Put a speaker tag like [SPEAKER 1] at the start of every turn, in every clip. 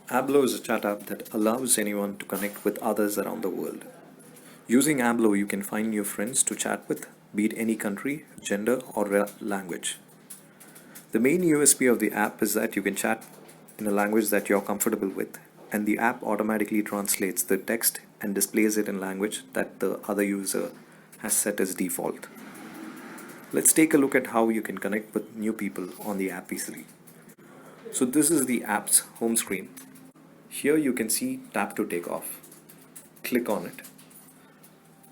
[SPEAKER 1] Ablo is a chat app that allows anyone to connect with others around the world. Using Ablo, you can find new friends to chat with, be it any country, gender, or language. The main USP of the app is that you can chat in a language that you're comfortable with, and the app automatically translates the text and displays it in language that the other user has set as default. Let's take a look at how you can connect with new people on the app easily. So this is the app's home screen. Here you can see tap to take off. Click on it.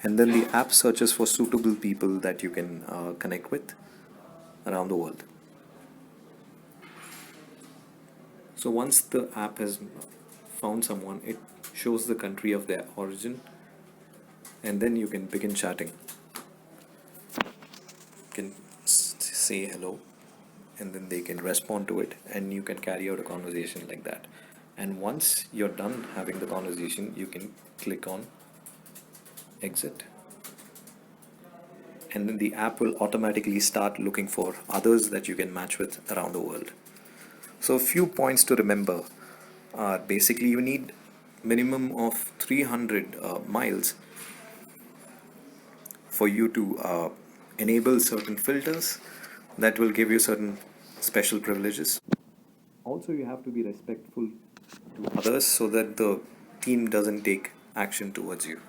[SPEAKER 1] And then the app searches for suitable people that you can connect with around the world. So once the app has found someone, it shows the country of their origin, and then you can begin chatting. You can say hello, and then they can respond to it, and you can carry out a conversation like that. And once you're done having the conversation, you can click on exit, and then the app will automatically start looking for others that you can match with around the world. So a few points to remember are basically you need minimum of 300 miles for you to enable certain filters that will give you certain special privileges. Also, you have to be respectful to others so that the team doesn't take action towards you.